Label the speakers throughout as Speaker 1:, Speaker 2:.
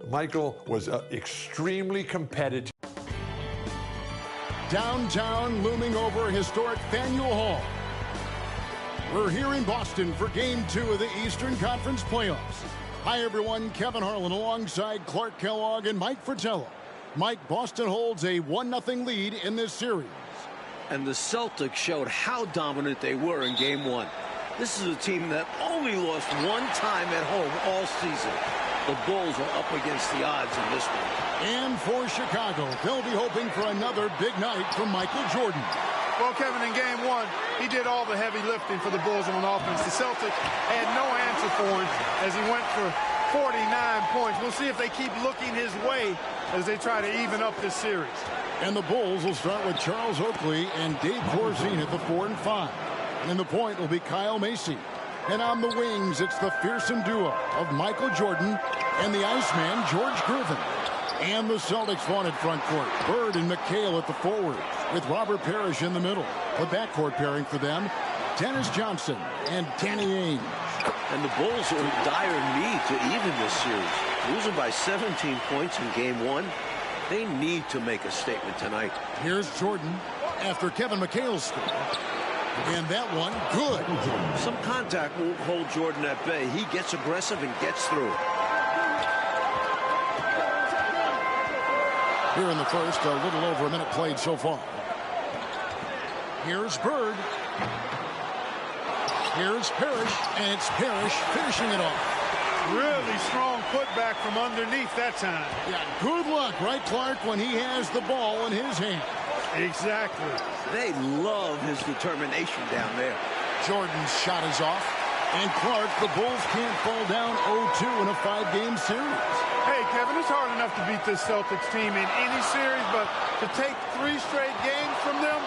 Speaker 1: Michael was extremely competitive.
Speaker 2: Downtown, looming over historic Faneuil Hall. We're here in Boston for Game 2 of the Eastern Conference Playoffs. Hi, everyone. Kevin Harlan alongside Clark Kellogg and Mike Fratello. Mike, Boston holds a 1-0 lead in this series.
Speaker 3: And the Celtics showed how dominant they were in Game 1. This is a team that only lost one time at home all season. The Bulls are up against the odds in this one.
Speaker 2: And for Chicago, they'll be hoping for another big night from Michael Jordan.
Speaker 4: Well, Kevin, in Game 1, he did all the heavy lifting for the Bulls on offense. The Celtics had no answer for him as he went for 49 points. We'll see if they keep looking his way as they try to even up this series.
Speaker 2: And the Bulls will start with Charles Oakley and Dave Corzine at the 4 and 5. And the point will be Kyle Macy. And on the wings, it's the fearsome duo of Michael Jordan and the Iceman, George Gervin. And the Celtics' vaunted front court, Bird and McHale at the forwards, with Robert Parrish in the middle. The backcourt pairing for them, Dennis Johnson and Danny Ainge.
Speaker 3: And the Bulls are in dire need to even this series. Losing by 17 points in Game 1, they need to make a statement tonight.
Speaker 2: Here's Jordan after Kevin McHale scored. And that one, good.
Speaker 3: Some contact won't hold Jordan at bay. He gets aggressive and gets through.
Speaker 2: Here in the first, a little over a minute played so far. Here's Bird. Here's Parrish, and it's Parrish finishing it off.
Speaker 4: Really strong putback from underneath that time.
Speaker 2: Yeah, good luck, right, Clark, when he has the ball in his hand.
Speaker 4: Exactly.
Speaker 3: They love his determination down there.
Speaker 2: Jordan's shot is off. And Clark, the Bulls can't fall down 0-2 in a 5-game series.
Speaker 4: Hey, Kevin, it's hard enough to beat this Celtics team in any series, but to take 3 straight games from them,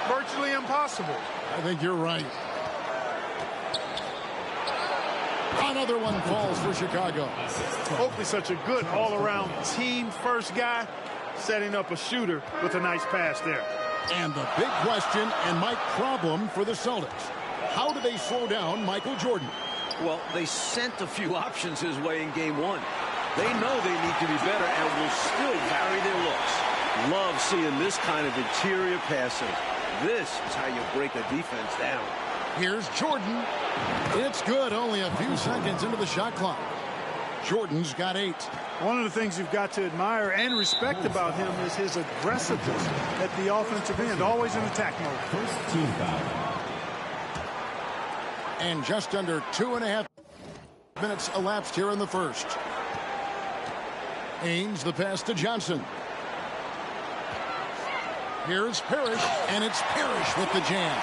Speaker 4: virtually impossible.
Speaker 2: I think you're right. Another one falls for Chicago.
Speaker 4: Oakley's such a good all-around team-first guy, setting up a shooter with a nice pass there.
Speaker 2: And the big question and Mike problem for the Celtics. How do they slow down Michael Jordan?
Speaker 3: Well, they sent a few options his way in Game 1. They know they need to be better and will still vary their looks. Love seeing this kind of interior passing. This is how you break a defense down.
Speaker 2: Here's Jordan. It's good, only a few seconds into the shot clock. Jordan's got 8.
Speaker 4: One of the things you've got to admire and respect about him is his aggressiveness at the offensive end, always in attack mode.
Speaker 5: First team foul.
Speaker 2: And just under 2.5 minutes elapsed here in the first. Ainge, the pass to Johnson. Here's Parrish, and it's Parrish with the jam.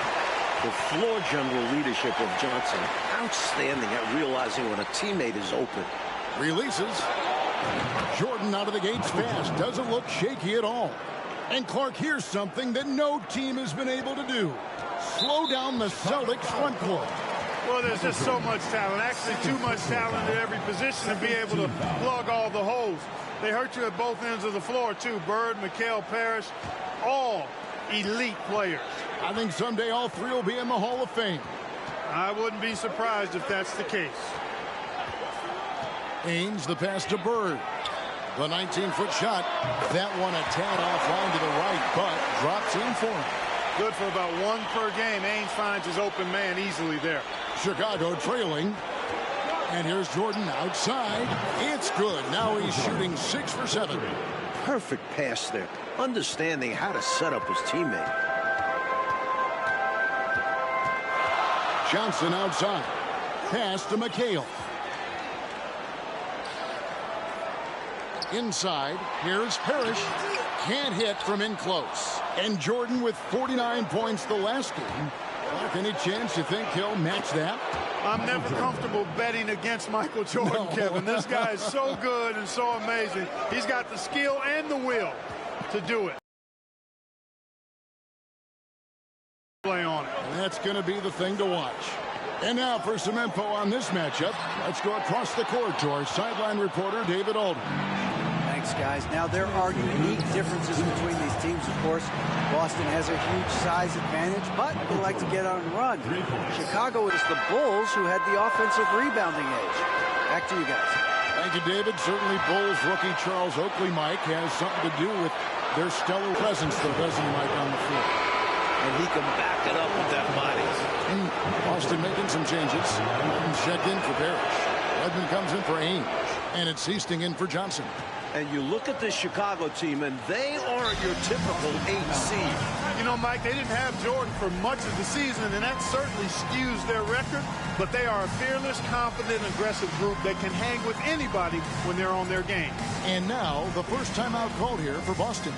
Speaker 3: The floor general leadership of Johnson, outstanding at realizing when a teammate is open.
Speaker 2: Releases. Jordan out of the gates fast. Doesn't look shaky at all. And Clark, here's something that no team has been able to do. Slow down the Celtics front court.
Speaker 4: Well, there's just so much talent. Actually, too much talent at every position to be able to plug all the holes. They hurt you at both ends of the floor, too. Bird, McHale, Parrish, all elite players.
Speaker 2: I think someday all 3 will be in the Hall of Fame.
Speaker 4: I wouldn't be surprised if that's the case.
Speaker 2: Ainge, the pass to Bird. The 19-foot shot. That one a tad offline to the right, but drops in for him.
Speaker 4: Good for about 1 per game. Ainge finds his open man easily there.
Speaker 2: Chicago trailing. And here's Jordan outside. It's good. Now he's shooting 6 for 7.
Speaker 3: Perfect pass there. Understanding how to set up his teammate.
Speaker 2: Johnson outside. Pass to McHale. Inside. Here's Parrish. Can't hit from in close. And Jordan with 49 points the last game. Clark, any chance you think he'll match that?
Speaker 4: I'm never comfortable betting against Michael Jordan, Kevin. This guy is so good and so amazing. He's got the skill and the will to do it. Play on it.
Speaker 2: And that's going to be the thing to watch. And now for some info on this matchup, let's go across the court to our sideline reporter, David Alden.
Speaker 6: Thanks, guys. Now, there are unique differences between these teams, of course. Boston has a huge size advantage, but they like to get on and run. Chicago is the Bulls, who had the offensive rebounding edge. Back to you guys.
Speaker 2: Thank you, David. Certainly Bulls rookie Charles Oakley, Mike, has something to do with their stellar presence, though, doesn't he, Mike, on the floor?
Speaker 3: And he can back it up with that body.
Speaker 2: Boston making some changes. Check in for Parrish. Redmond comes in for Ainge. And it's Hastings in for Johnson.
Speaker 3: And you look at this Chicago team, and they aren't your typical 8 seed.
Speaker 4: You know, Mike, they didn't have Jordan for much of the season, and that certainly skews their record. But they are a fearless, confident, aggressive group that can hang with anybody when they're on their game.
Speaker 2: And now, the first timeout called here for Boston.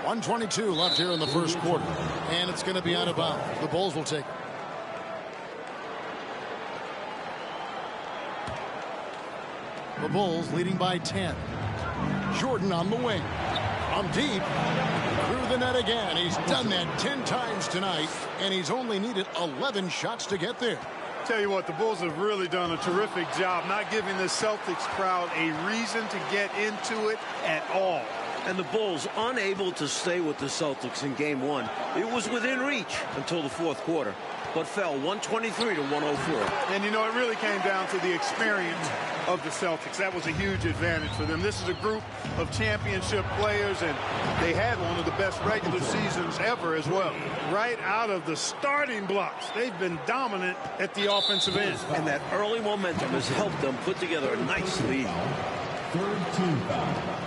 Speaker 2: .122 left here in the first quarter. And it's going to be out of bounds. The Bulls will take it. The Bulls leading by 10. Jordan on the wing. From deep. Through the net again. He's done that 10 times tonight. And he's only needed 11 shots to get there.
Speaker 4: Tell you what, the Bulls have really done a terrific job not giving the Celtics crowd a reason to get into it at all.
Speaker 3: And the Bulls unable to stay with the Celtics in game 1. It was within reach until the fourth quarter, but fell 123 to 104.
Speaker 4: And, you know, it really came down to the experience of the Celtics. That was a huge advantage for them. This is a group of championship players, and they had one of the best regular seasons ever as well. Right out of the starting blocks, they've been dominant at the offensive end.
Speaker 3: And that early momentum has helped them put together a nice lead.
Speaker 5: Third team foul.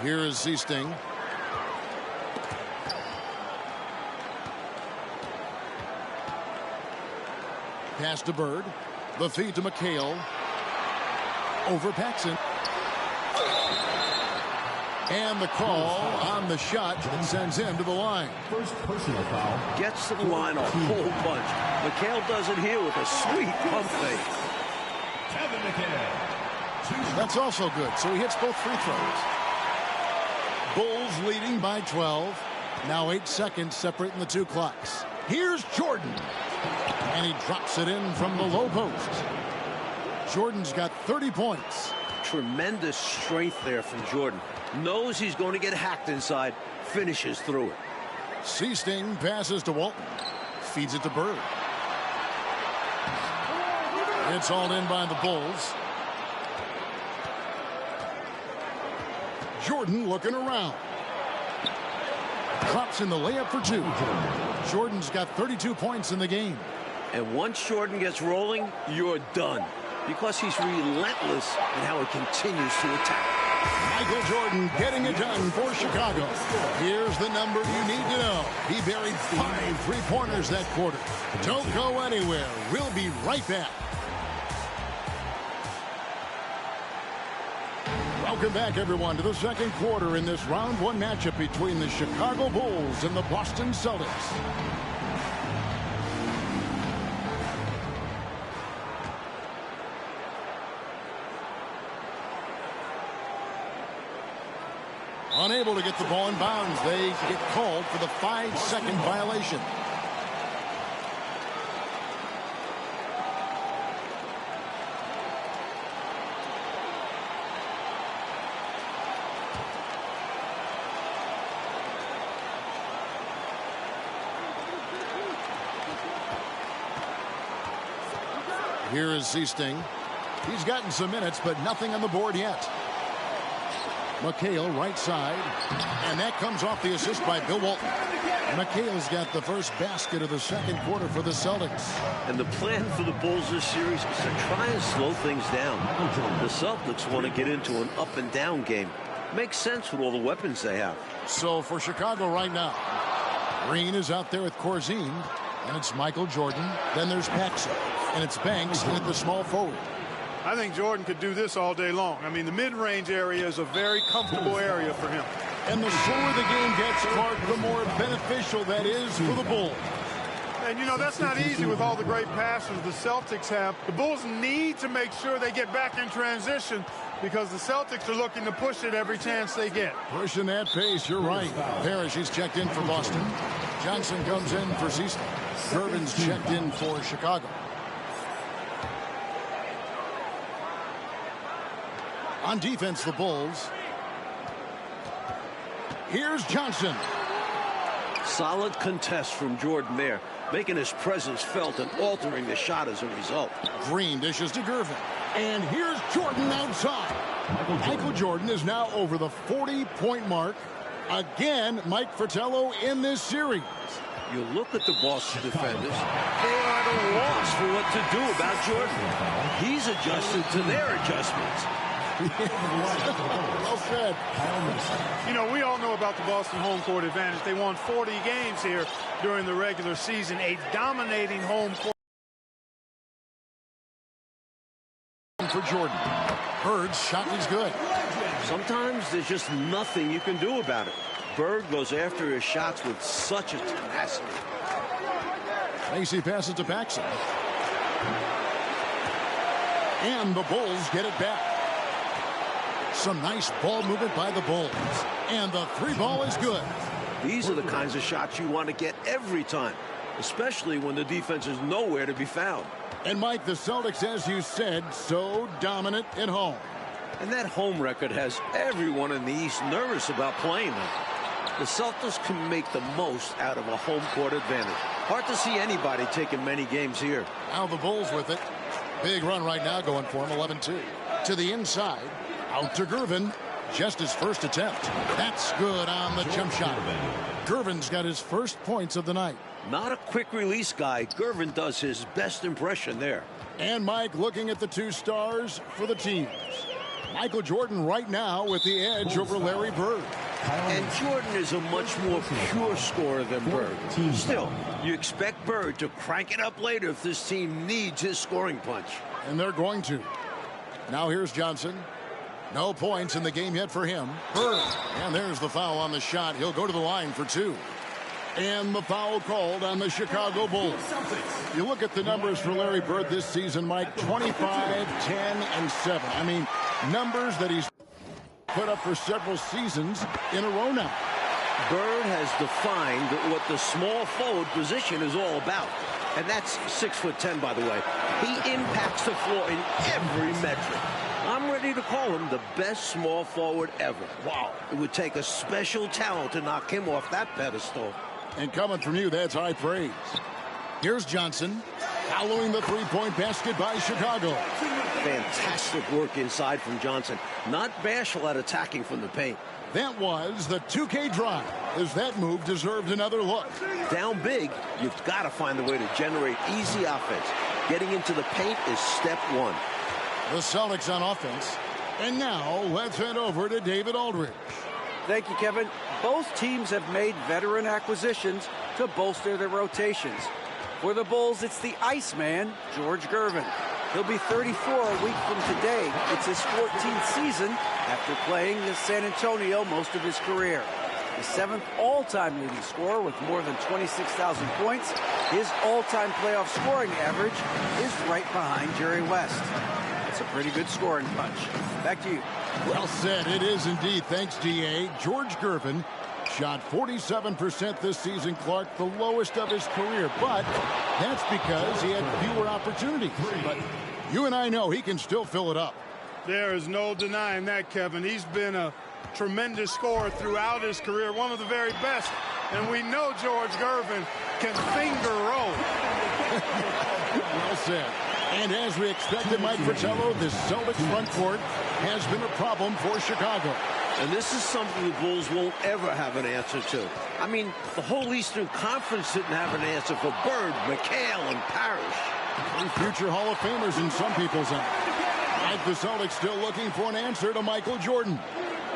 Speaker 2: Here is Hastings. Pass to Bird. The feed to McHale. Over Paxson. And the call on the shot sends him to the line.
Speaker 5: First personal foul.
Speaker 3: Gets to the line a whole bunch. McHale does it here with a sweet pump fake.
Speaker 5: Kevin McHale.
Speaker 2: That's also good. So he hits both free throws. Bulls leading by 12. Now 8 seconds separating the two clocks. Here's Jordan. And he drops it in from the low post. Jordan's got 30 points.
Speaker 3: Tremendous strength there from Jordan. Knows he's going to get hacked inside. Finishes through it.
Speaker 2: Hastings passes to Walton. Feeds it to Bird. It's hauled in by the Bulls. Jordan looking around. Drops in the layup for 2. Jordan's got 32 points in the game.
Speaker 3: And once Jordan gets rolling, you're done. Because he's relentless in how he continues to attack.
Speaker 2: Michael Jordan getting it done for Chicago. Here's the number you need to know. He buried 5 three-pointers that quarter. Don't go anywhere. We'll be right back. Welcome back, everyone, to the second quarter in this round 1 matchup between the Chicago Bulls and the Boston Celtics. Unable to get the ball in bounds. They get called for the 5-second violation. Here is Hastings. He's gotten some minutes, but nothing on the board yet. McHale right side, and that comes off the assist by Bill Walton. McHale's got the first basket of the second quarter for the Celtics.
Speaker 3: And the plan for the Bulls this series is to try and slow things down. The Celtics want to get into an up and down game. Makes sense with all the weapons they have.
Speaker 2: So for Chicago right now, Green is out there with Corzine, and it's Michael Jordan. Then there's Paxson, and it's Banks at the small forward.
Speaker 4: I think Jordan could do this all day long. I mean, the mid-range area is a very comfortable area for him.
Speaker 2: And the slower the game gets, Clark, the more beneficial that is for the Bulls.
Speaker 4: And, you know, that's not easy with all the great passers the Celtics have. The Bulls need to make sure they get back in transition because the Celtics are looking to push it every chance they get.
Speaker 2: Pushing that pace, you're right. Parrish, he's checked in for Boston. Johnson comes in for Cecil. Gervin's checked in for Chicago. On defense, the Bulls. Here's Johnson.
Speaker 3: Solid contest from Jordan there, making his presence felt and altering the shot as a result.
Speaker 2: Green dishes to Gervin. And here's Jordan outside. Michael Jordan is now over the 40-point mark. Again, Mike Fratello in this series.
Speaker 3: You look at the Boston defenders, they are at a loss for what to do about Jordan. He's adjusted to their adjustments.
Speaker 2: Well said.
Speaker 4: You know, we all know about the Boston home court advantage. They won 40 games here during the regular season, a dominating home court.
Speaker 2: For Jordan. Bird's shot is good.
Speaker 3: Sometimes there's just nothing you can do about it. Bird goes after his shots with such a tenacity.
Speaker 2: Macy passes to Paxson. And the Bulls get it back. Some nice ball movement by the Bulls. And the three ball is good.
Speaker 3: These are the kinds of shots you want to get every time, especially when the defense is nowhere to be found.
Speaker 2: And Mike, the Celtics, as you said, so dominant at home.
Speaker 3: And that home record has everyone in the East nervous about playing them. The Celtics can make the most out of a home court advantage. Hard to see anybody taking many games here.
Speaker 2: Now the Bulls with it. Big run right now going for him, 11-2. To the inside, out to Gervin. Just his first attempt. That's good on the jump shot. Gervin's got his first points of the night.
Speaker 3: Not a quick release guy. Gervin does his best impression there.
Speaker 2: And Mike looking at the two stars for the teams. Michael Jordan right now with the edge over Larry Bird.
Speaker 3: And Jordan is a much more pure scorer than Bird. Still, you expect Bird to crank it up later if this team needs his scoring punch.
Speaker 2: And they're going to. Now here's Johnson. No points in the game yet for him. Bird. And there's the foul on the shot. He'll go to the line for two. And the foul called on the Chicago Bulls. You look at the numbers for Larry Bird this season, Mike, 25, 10, and 7. I mean, numbers that he's put up for several seasons in a row now.
Speaker 3: Bird has defined what the small forward position is all about. And that's 6'10", by the way. He impacts the floor in every metric. I'm ready to call him the best small forward ever. Wow. It would take a special talent to knock him off that pedestal.
Speaker 2: And coming from you, that's high praise. Here's Johnson, following the three-point basket by Chicago.
Speaker 3: Fantastic work inside from Johnson. Not bashful at attacking from the paint.
Speaker 2: That was the 2K drive, as that move deserved another look.
Speaker 3: Down big, you've got to find a way to generate easy offense. Getting into the paint is step one.
Speaker 2: The Celtics on offense. And now, let's head over to David Aldridge.
Speaker 6: Thank you, Kevin. Both teams have made veteran acquisitions to bolster their rotations. For the Bulls, it's the Iceman, George Gervin. He'll be 34 a week from today. It's his 14th season after playing in San Antonio most of his career. The 7th all-time leading scorer with more than 26,000 points. His all-time playoff scoring average is right behind Jerry West. It's a pretty good scoring punch. Back to you.
Speaker 2: Well said. It is indeed. Thanks, D.A. George Gervin shot 47% this season, Clark, the lowest of his career. But that's because he had fewer opportunities. But you and I know he can still fill it up.
Speaker 4: There is no denying that, Kevin. He's been a tremendous scorer throughout his career, one of the very best. And we know George Gervin can finger roll.
Speaker 2: Well said. And as we expected, Mike Fratello, the Celtics front court has been a problem for Chicago.
Speaker 3: And this is something the Bulls won't ever have an answer to. I mean, the whole Eastern Conference didn't have an answer for Bird, McHale, and Parrish.
Speaker 2: And future Hall of Famers in some people's eyes. Like the Celtics still looking for an answer to Michael Jordan.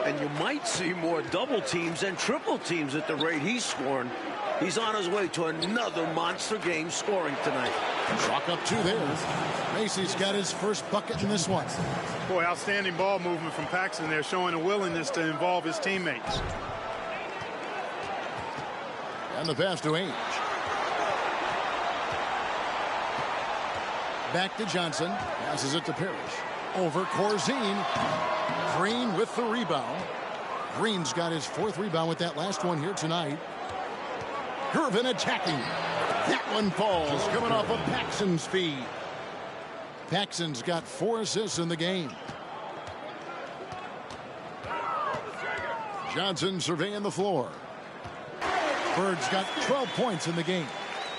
Speaker 3: And you might see more double teams and triple teams at the rate he's scoring. He's on his way to another monster game scoring tonight.
Speaker 2: Chalk up two there. Macy's got his first bucket in this one.
Speaker 4: Boy, outstanding ball movement from Paxson there, showing a willingness to involve his teammates.
Speaker 2: And the pass to Ainge. Back to Johnson. Passes it to Parrish. Over Corzine. Green with the rebound. Green's got his 4th rebound with that last one here tonight. Gervin attacking. That one falls, coming off of Paxson's feed. Paxson's got 4 assists in the game. Johnson surveying the floor. Bird's got 12 points in the game.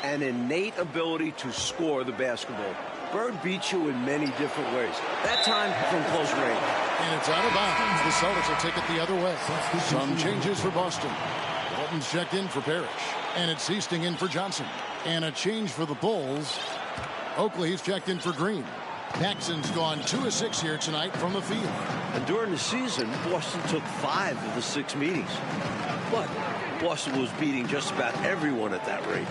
Speaker 3: An innate ability to score the basketball. Bird beats you in many different ways. That time from close range.
Speaker 2: And it's out of bounds. The Celtics will take it the other way. Some changes for Boston. Walton's checked in for Parrish. And it's Easting in for Johnson. And a change for the Bulls. Oakley's checked in for Green. Paxson's gone 2 of 6 here tonight from the field.
Speaker 3: And during the season, Boston took 5 of the 6 meetings. But Boston was beating just about everyone at that rate.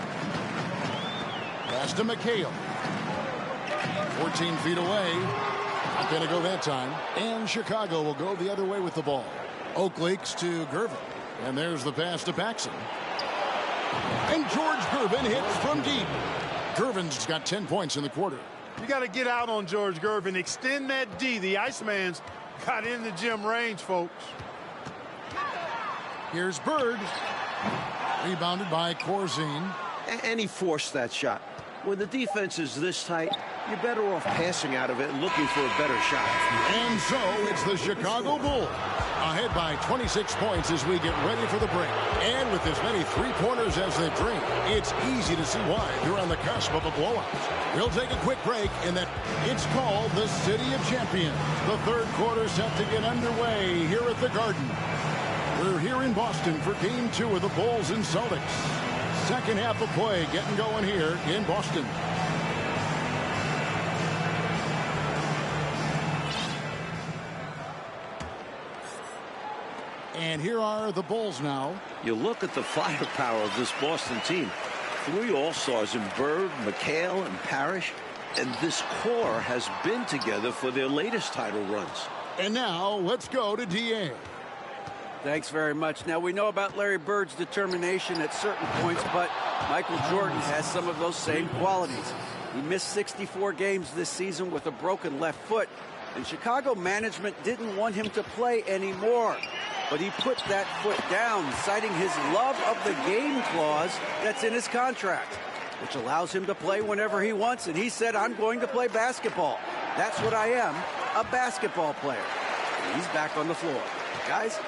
Speaker 2: Pass to McHale. 14 feet away. Not going to go that time. And Chicago will go the other way with the ball. Oakley's to Gervin. And there's the pass to Paxson. And George Gervin hits from deep. Gervin's got 10 points in the quarter.
Speaker 4: You got to get out on George Gervin. Extend that D. The Iceman's got in the gym range, folks.
Speaker 2: Here's Bird. Rebounded by Corzine.
Speaker 3: And he forced that shot. When the defense is this tight, you're better off passing out of it and looking for a better shot.
Speaker 2: And so it's the Chicago Bulls ahead by 26 points as we get ready for the break. And with as many three-pointers as they bring, it's easy to see why they're on the cusp of a blowout. We'll take a quick break in that it's called the City of Champions. The 3rd quarter set to get underway here at the Garden. We're here in Boston for Game 2 of the Bulls and Celtics. Second half of play getting going here in Boston. And here are the Bulls now.
Speaker 3: You look at the firepower of this Boston team. 3 All-Stars in Bird, McHale, and Parrish. And this core has been together for their latest title runs.
Speaker 2: And now let's go to DA.
Speaker 6: Thanks very much. Now, we know about Larry Bird's determination at certain points, but Michael Jordan has some of those same qualities. He missed 64 games this season with a broken left foot, and Chicago management didn't want him to play anymore. But he put that foot down, citing his love of the game clause that's in his contract, which allows him to play whenever he wants, and he said, I'm going to play basketball. That's what I am, a basketball player. And he's back on the floor. Guys?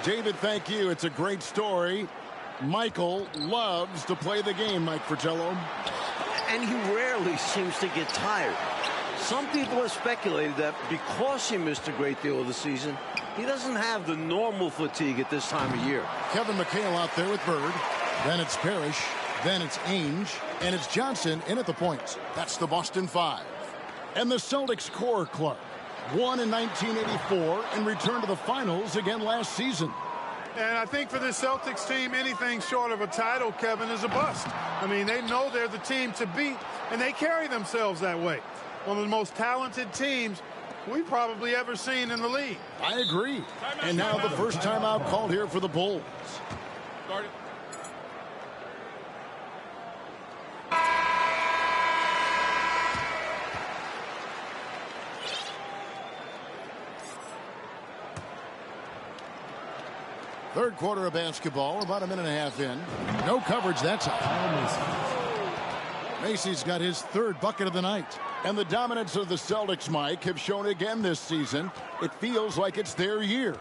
Speaker 2: David, thank you. It's a great story. Michael loves to play the game, Mike Fratello.
Speaker 3: And he rarely seems to get tired. Some people have speculated that because he missed a great deal of the season, he doesn't have the normal fatigue at this time of year.
Speaker 2: Kevin McHale out there with Bird. Then it's Parrish. Then it's Ainge. And it's Johnson in at the points. That's the Boston 5. And the Celtics core club won in 1984 and returned to the finals again last season.
Speaker 4: And I think for this Celtics team, anything short of a title, Kevin, is a bust. I mean, they know they're the team to beat, and they carry themselves that way. One of the most talented teams we've probably ever seen in the league.
Speaker 2: I agree. And now the first timeout called here for the Bulls.
Speaker 4: Started.
Speaker 2: Third quarter of basketball, about a minute and a half in. No coverage that time. Macy's got his 3rd bucket of the night. And the dominance of the Celtics, Mike, have shown again this season. It feels like it's their year.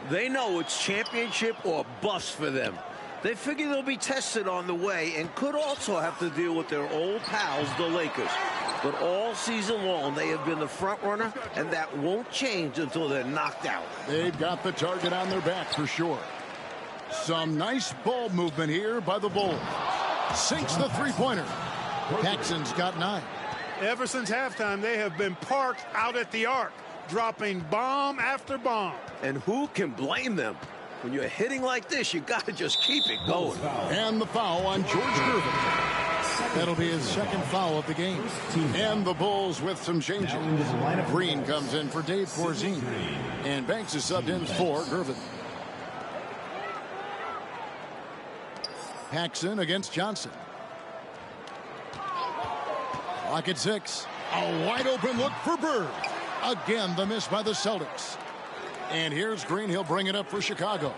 Speaker 3: They know it's championship or bust for them. They figure they'll be tested on the way and could also have to deal with their old pals, the Lakers. But all season long, they have been the front runner, and that won't change until they're knocked out.
Speaker 2: They've got the target on their back for sure. Some nice ball movement here by the Bulls. Sinks the three-pointer. Paxson's got 9.
Speaker 4: Ever since halftime, they have been parked out at the arc, dropping bomb after bomb.
Speaker 3: And who can blame them? When you're hitting like this, you got to just keep it going.
Speaker 2: And the foul on George Gervin. That'll be his 2nd foul of the game. And the Bulls with some changes. Green comes in for Dave Corzine. And Banks is subbed in for Gervin. Paxson against Johnson. Clock at 6. A wide open look for Bird. Again, the miss by the Celtics. And here's Green. He'll bring it up for Chicago.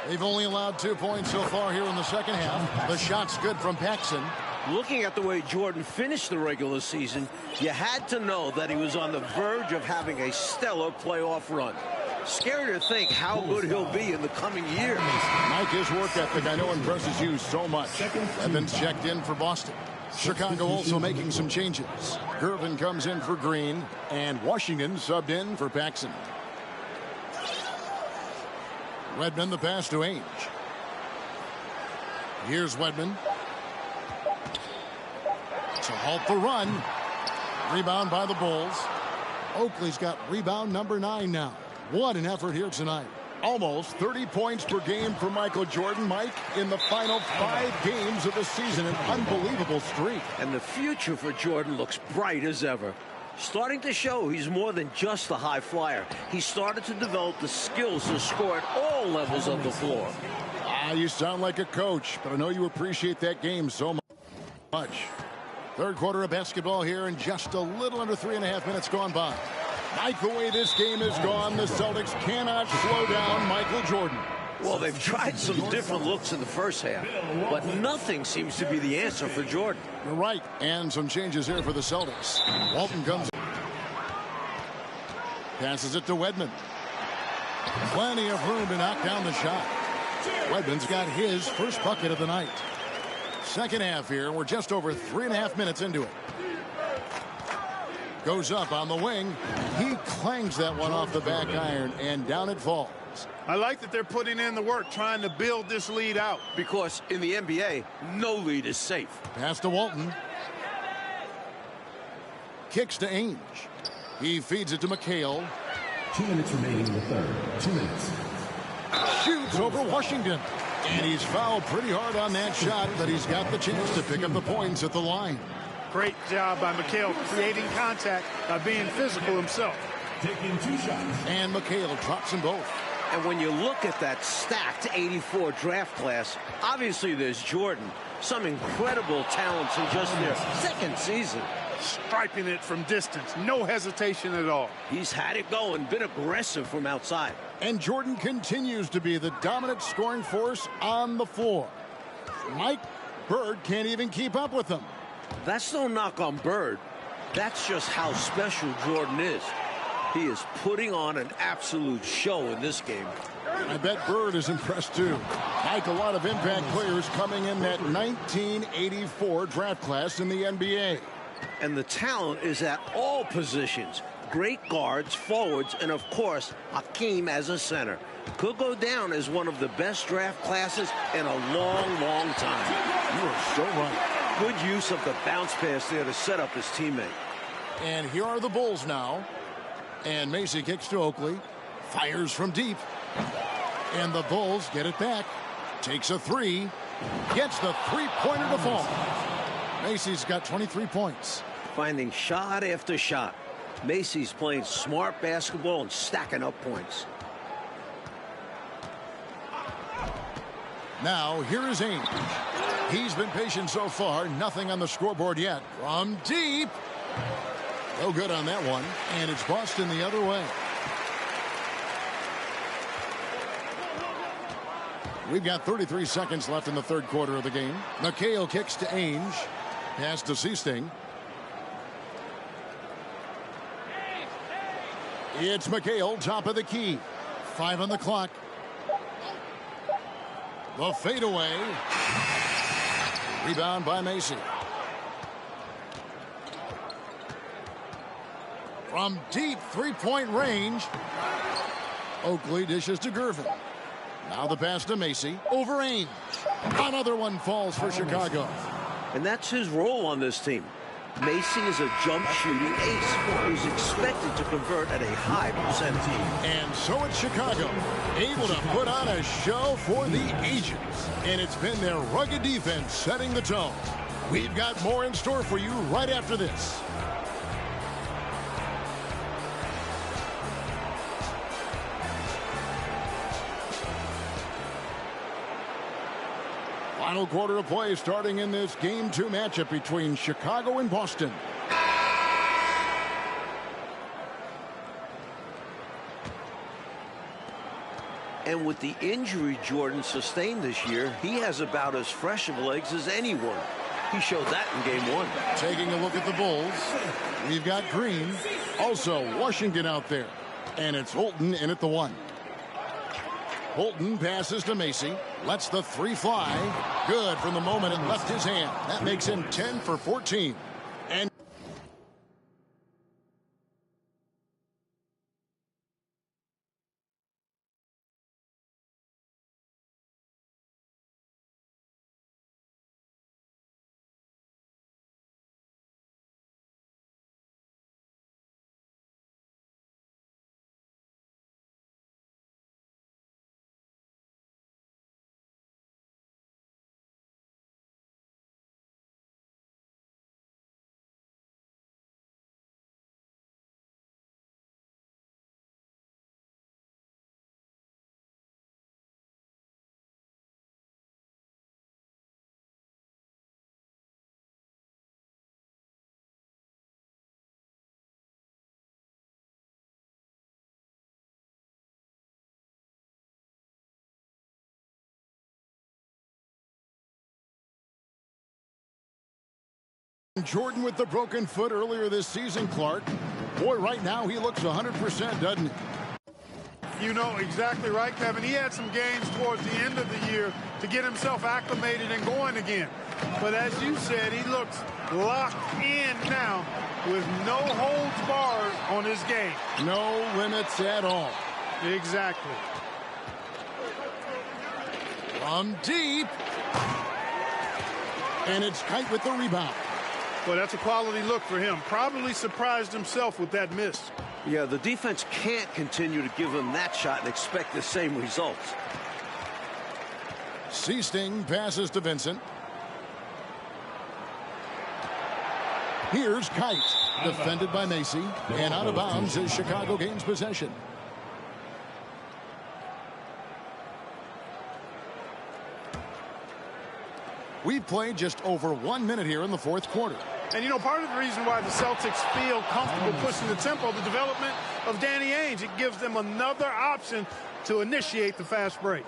Speaker 2: They've only allowed 2 points so far here in the second half. The shot's good from Paxson.
Speaker 3: Looking at the way Jordan finished the regular season, you had to know that he was on the verge of having a stellar playoff run. Scary to think how good he'll be in the coming years.
Speaker 2: Mike, his work ethic, I know, impresses you so much. Evans checked in for Boston. Chicago also making some changes. Gervin comes in for Green, and Washington subbed in for Paxson. Wedman the pass to Ainge. Here's Wedman. To halt the run. Rebound by the Bulls. Oakley's got rebound number 9 now. What an effort here tonight. Almost 30 points per game for Michael Jordan, Mike, in the final 5 games of the season. An unbelievable streak.
Speaker 3: And the future for Jordan looks bright as ever. Starting to show he's more than just a high flyer. He started to develop the skills to score at all levels of the floor.
Speaker 2: You sound like a coach, but I know you appreciate that game so much. Third quarter of basketball here, and just a little under 3.5 minutes gone by. Mike, the way this game has gone, the Celtics cannot slow down Michael Jordan.
Speaker 3: Well, they've tried some different looks in the first half, but nothing seems to be the answer for Jordan.
Speaker 2: You're right, and some changes here for the Celtics. Walton comes in. Passes it to Wedman. Plenty of room to knock down the shot. Wedman's got his first bucket of the night. Second half here, we're just over 3.5 minutes into it. Goes up on the wing. He clangs that one off the back iron, and down it falls.
Speaker 4: I like that they're putting in the work, trying to build this lead out.
Speaker 3: Because in the NBA, no lead is safe.
Speaker 2: Pass to Walton. Kicks to Ainge. He feeds it to McHale.
Speaker 5: 2 minutes remaining in the third. 2 minutes.
Speaker 2: Shoots over Washington. And he's fouled pretty hard on that shot, but he's got the chance to pick up the points at the line.
Speaker 4: Great job by McHale creating contact by being physical himself.
Speaker 5: Taking 2 shots.
Speaker 2: And McHale drops them both.
Speaker 3: And when you look at that stacked 84 draft class, obviously there's Jordan. Some incredible talents in just their second season.
Speaker 4: Striping it from distance. No hesitation at all.
Speaker 3: He's had it going, been aggressive from outside.
Speaker 2: And Jordan continues to be the dominant scoring force on the floor. Mike, Bird can't even keep up with him.
Speaker 3: That's no knock on Bird. That's just how special Jordan is. He is putting on an absolute show in this game.
Speaker 2: I bet Bird is impressed too. Mike, a lot of impact players coming in that 1984 draft class in the NBA.
Speaker 3: And the talent is at all positions. Great guards, forwards, and of course, Hakeem as a center. Could go down as one of the best draft classes in a long, long time.
Speaker 2: You are so right.
Speaker 3: Good use of the bounce pass there to set up his teammate.
Speaker 2: And here are the Bulls now. And Macy kicks to Oakley. Fires from deep. And the Bulls get it back. Takes a 3. Gets the three-pointer to fall. Macy's got 23 points.
Speaker 3: Finding shot after shot. Macy's playing smart basketball and stacking up points.
Speaker 2: Now, here is Ainge. He's been patient so far. Nothing on the scoreboard yet. From deep. No good on that one. And it's Boston the other way. We've got 33 seconds left in the third quarter of the game. McHale kicks to Ainge. Pass to Seasting. It's McHale, top of the key. 5 on the clock. The fadeaway. Rebound by Macy. From deep three-point range. Oakley dishes to Gervin. Now the pass to Macy. Over Ainge. Another one falls for Chicago.
Speaker 3: And that's his role on this team. Macy is a jump shooting ace who's expected to convert at a high percentage.
Speaker 2: And so it's Chicago, able to put on a show for the ages. And it's been their rugged defense setting the tone. We've got more in store for you right after this. Final quarter of play starting in this Game 2 matchup between Chicago and Boston.
Speaker 3: And with the injury Jordan sustained this year, he has about as fresh of legs as anyone. He showed that in game 1.
Speaker 2: Taking a look at the Bulls, we've got Green. Also, Washington out there. And it's Holton in at the 1. Holton passes to Macy. Lets the 3 fly. Good from the moment it left his hand. That makes him 10 for 14. And Jordan with the broken foot earlier this season, Clark. Boy, right now he looks 100%, doesn't he?
Speaker 4: You know exactly right, Kevin. He had some games towards the end of the year to get himself acclimated and going again. But as you said, he looks locked in now with no holds barred on his game.
Speaker 2: No limits at all.
Speaker 4: Exactly.
Speaker 2: From deep. And it's Kite with the rebound.
Speaker 4: Well, that's a quality look for him. Probably surprised himself with that miss.
Speaker 3: Yeah, the defense can't continue to give him that shot and expect the same results.
Speaker 2: Seasting passes to Vincent. Here's Kite, defended by Macy, and out of bounds as Chicago gains possession. We've played just over 1 minute here in the fourth quarter.
Speaker 4: And, you know, part of the reason why the Celtics feel comfortable pushing the tempo, the development of Danny Ainge, it gives them another option to initiate the fast break.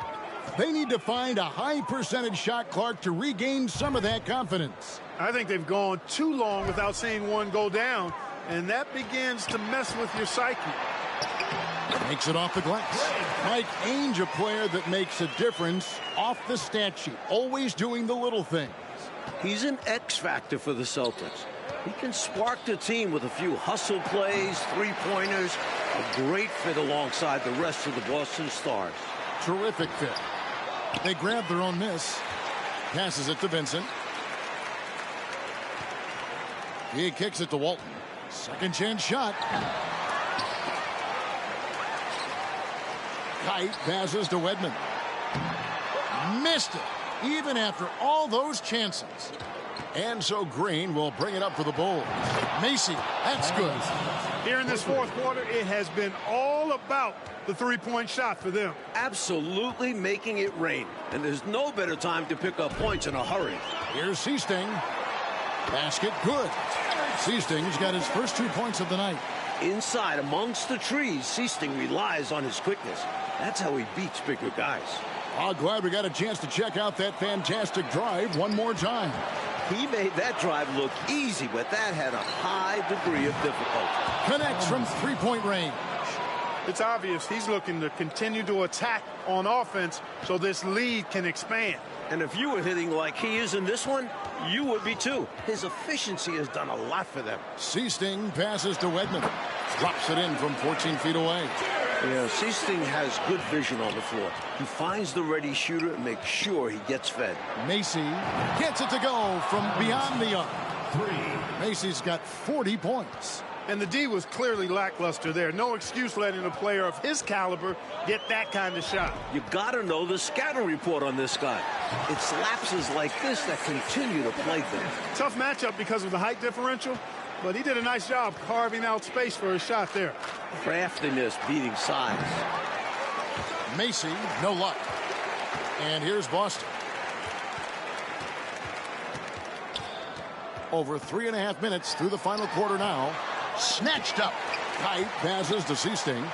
Speaker 2: They need to find a high percentage shot, Clark, to regain some of that confidence.
Speaker 4: I think they've gone too long without seeing one go down, and that begins to mess with your psyche.
Speaker 2: Makes it off the glass. Mike Ainge, a player that makes a difference off the stat sheet, always doing the little things.
Speaker 3: He's an X factor for the Celtics. He can spark the team with a few hustle plays, three-pointers, a great fit alongside the rest of the Boston Stars.
Speaker 2: Terrific fit. They grab their own miss. Passes it to Vincent. He kicks it to Walton. Second chance shot. Kite passes to Wedman. Missed it, even after all those chances. And so Green will bring it up for the Bulls. Macy, that's good.
Speaker 4: Here in this fourth quarter, it has been all about the three-point shot for them.
Speaker 3: Absolutely making it rain. And there's no better time to pick up points in a hurry.
Speaker 2: Here's Seasting. Basket good. Seasting's got his first 2 points of the night.
Speaker 3: Inside, amongst the trees, Seasting relies on his quickness. That's how he beats bigger guys.
Speaker 2: I'm glad we got a chance to check out that fantastic drive one more time.
Speaker 3: He made that drive look easy, but that had a high degree of difficulty.
Speaker 2: Connects from three-point range.
Speaker 4: It's obvious he's looking to continue to attack on offense so this lead can expand.
Speaker 3: And if you were hitting like he is in this one, you would be too. His efficiency has done a lot for them.
Speaker 2: Seasting passes to Wedman. Drops it in from 14 feet away.
Speaker 3: Yeah, Seasting has good vision on the floor. He finds the ready shooter and makes sure he gets fed.
Speaker 2: Macy gets it to go from beyond the arc. Macy's got 40 points.
Speaker 4: And the D was clearly lackluster there. No excuse letting a player of his caliber get that kind of shot.
Speaker 3: You got to know the scouting report on this guy. It's lapses like this that continue to plague them.
Speaker 4: Tough matchup because of the height differential, but he did a nice job carving out space for his shot there.
Speaker 3: Craftiness beating size.
Speaker 2: Macy, no luck. And here's Boston. Over 3.5 minutes through the final quarter now. Snatched up. Kite passes to Seasting.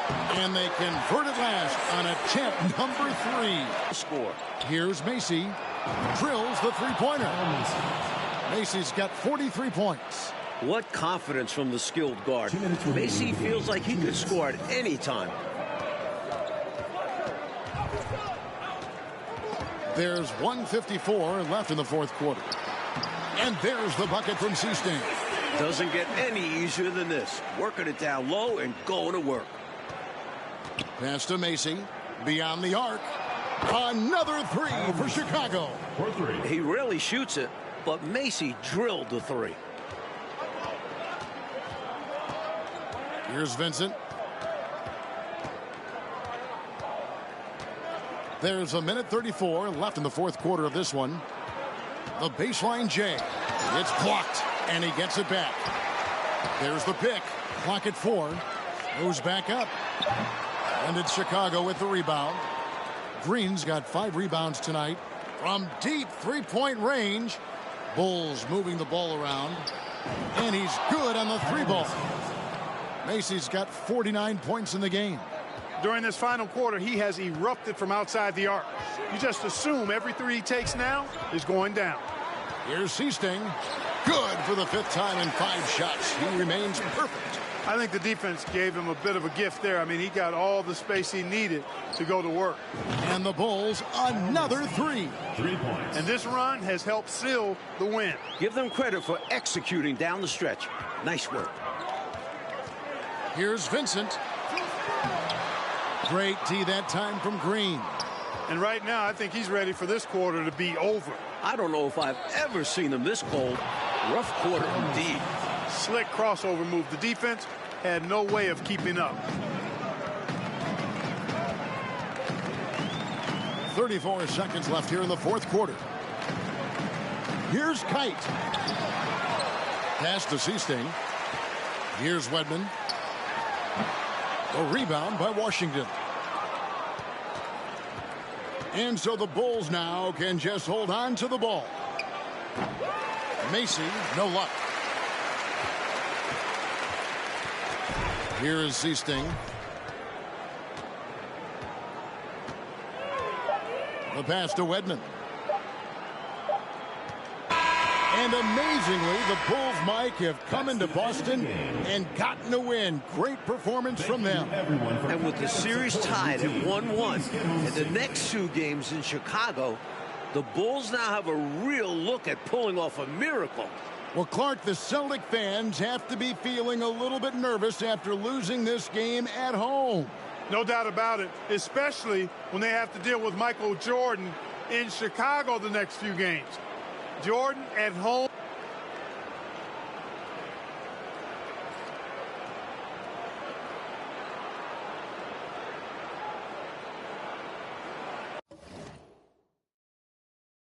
Speaker 2: And they convert at last on attempt number 3.
Speaker 3: Score.
Speaker 2: Here's Macy. Drills the three-pointer. Macy's got 43 points.
Speaker 3: What confidence from the skilled guard. Macy feels like he could score at any time.
Speaker 2: There's 1:54 left in the fourth quarter. And there's the bucket from Seasting.
Speaker 3: Doesn't get any easier than this. Working it down low and going to work.
Speaker 2: Pass to Macy. Beyond the arc. Another 3 for Chicago.
Speaker 5: For 3.
Speaker 3: He rarely shoots it, but Macy drilled the 3.
Speaker 2: Here's Vincent. There's 1:34 left in the fourth quarter of this one. The baseline J. It's blocked, and he gets it back. There's the pick. Clock at 4. Goes back up. And it's Chicago with the rebound. Green's got 5 rebounds tonight. From deep three-point range. Bulls moving the ball around. And he's good on the 3-ball. Macy's got 49 points in the game.
Speaker 4: During this final quarter, he has erupted from outside the arc. You just assume every 3 he takes now is going down.
Speaker 2: Here's Seasting. Good for the 5th time in 5 shots. He remains perfect.
Speaker 4: I think the defense gave him a bit of a gift there. I mean, he got all the space he needed to go to work.
Speaker 2: And the Bulls, another 3.
Speaker 5: 3 points.
Speaker 4: And this run has helped seal the win.
Speaker 3: Give them credit for executing down the stretch. Nice work.
Speaker 2: Here's Vincent. Great D that time from Green.
Speaker 4: And right now, I think he's ready for this quarter to be over.
Speaker 3: I don't know if I've ever seen him this cold. Rough quarter indeed.
Speaker 4: Slick crossover move. The defense had no way of keeping up.
Speaker 2: 34 seconds left here in the fourth quarter. Here's Kite. Pass to Seasting. Here's Wedman. A rebound by Washington. And so the Bulls now can just hold on to the ball. Macy, no luck. Here is Seasting. The pass to Wedman. And amazingly, the Bulls, Mike, have come into Boston and gotten a win. Great performance from them.
Speaker 3: And with the series tied at 1-1 and the next 2 games in Chicago, the Bulls now have a real look at pulling off a miracle.
Speaker 2: Well, Clark, the Celtic fans have to be feeling a little bit nervous after losing this game at home.
Speaker 4: No doubt about it, especially when they have to deal with Michael Jordan in Chicago the next few games. Jordan at home